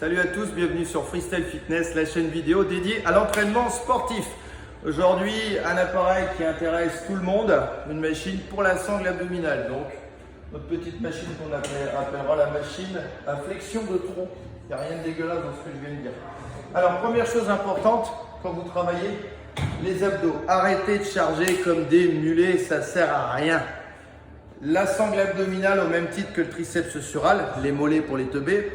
Salut à tous, bienvenue sur Freestyle Fitness, la chaîne vidéo dédiée à l'entraînement sportif. Aujourd'hui, un appareil qui intéresse tout le monde, une machine pour la sangle abdominale. Donc, notre petite machine qu'on appellera la machine à flexion de tronc. Il n'y a rien de dégueulasse dans ce que je viens de dire. Alors, première chose importante, quand vous travaillez, les abdos. Arrêtez de charger comme des mulets, ça ne sert à rien. La sangle abdominale, au même titre que le triceps sural, les mollets pour les teubés,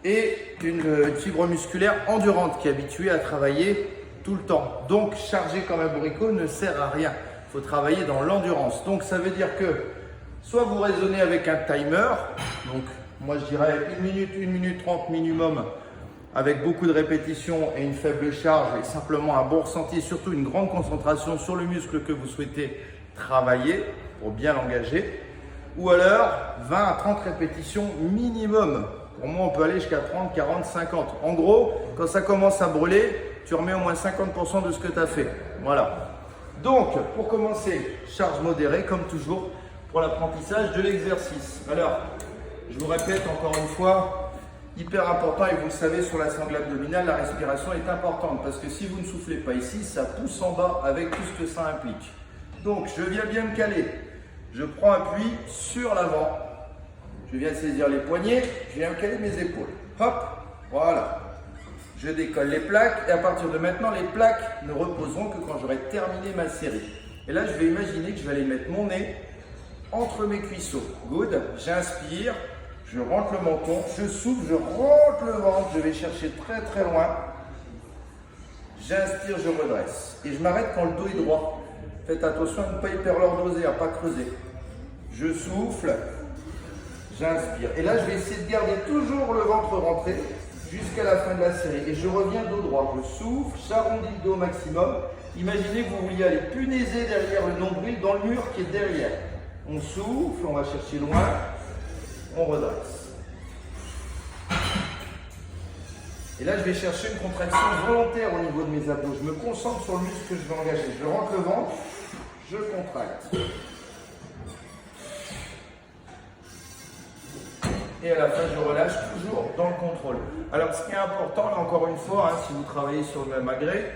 et une fibre musculaire endurante qui est habituée à travailler tout le temps. Donc, charger comme un bourricot ne sert à rien. Il faut travailler dans l'endurance. Donc, ça veut dire que soit vous raisonnez avec un timer, donc moi je dirais 1 minute 30 minimum, avec beaucoup de répétitions et une faible charge et simplement un bon ressenti, et surtout une grande concentration sur le muscle que vous souhaitez travailler pour bien l'engager, ou alors 20 à 30 répétitions minimum. Pour moi, on peut aller jusqu'à 30, 40, 50. En gros, quand ça commence à brûler, tu remets au moins 50% de ce que tu as fait. Voilà. Donc, pour commencer, charge modérée, comme toujours, pour l'apprentissage de l'exercice. Alors, je vous répète encore une fois, hyper important, et vous le savez, sur la sangle abdominale, la respiration est importante, parce que si vous ne soufflez pas ici, ça pousse en bas avec tout ce que ça implique. Donc, je viens bien me caler. Je prends appui sur l'avant. Je viens saisir les poignets, je viens caler mes épaules. Hop, voilà. Je décolle les plaques et à partir de maintenant, les plaques ne reposeront que quand j'aurai terminé ma série. Et là, je vais imaginer que je vais aller mettre mon nez entre mes cuisseaux. Good. J'inspire, je rentre le menton, je souffle, je rentre le ventre, je vais chercher très très loin. J'inspire, je redresse. Et je m'arrête quand le dos est droit. Faites attention à ne pas hyperlordoser, à ne pas creuser. Je souffle. J'inspire. Et là, je vais essayer de garder toujours le ventre rentré jusqu'à la fin de la série. Et je reviens dos droit. Je souffle, j'arrondis le dos au maximum. Imaginez que vous vouliez aller punaiser derrière le nombril dans le mur qui est derrière. On souffle, on va chercher loin, on redresse. Et là, je vais chercher une contraction volontaire au niveau de mes abdos. Je me concentre sur le muscle que je vais engager. Je rentre le ventre, je contracte. Et à la fin, je relâche toujours dans le contrôle. Alors, ce qui est important, là encore une fois, si vous travaillez sur le même agrès,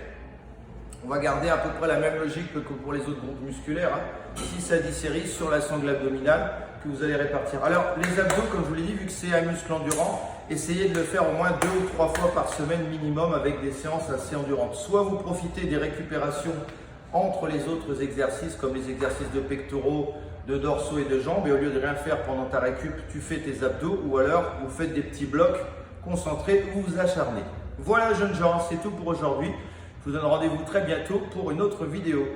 on va garder à peu près la même logique que pour les autres groupes musculaires. 6 à 10 séries sur la sangle abdominale que vous allez répartir. Alors, les abdos, comme je vous l'ai dit, vu que c'est un muscle endurant, essayez de le faire au moins 2 ou 3 fois par semaine minimum avec des séances assez endurantes. Soit vous profitez des récupérations entre les autres exercices, comme les exercices de pectoraux, de dorsaux et de jambes, et au lieu de rien faire pendant ta récup, tu fais tes abdos, ou alors vous faites des petits blocs concentrés où vous acharnez. Voilà jeunes gens, c'est tout pour aujourd'hui. Je vous donne rendez-vous très bientôt pour une autre vidéo.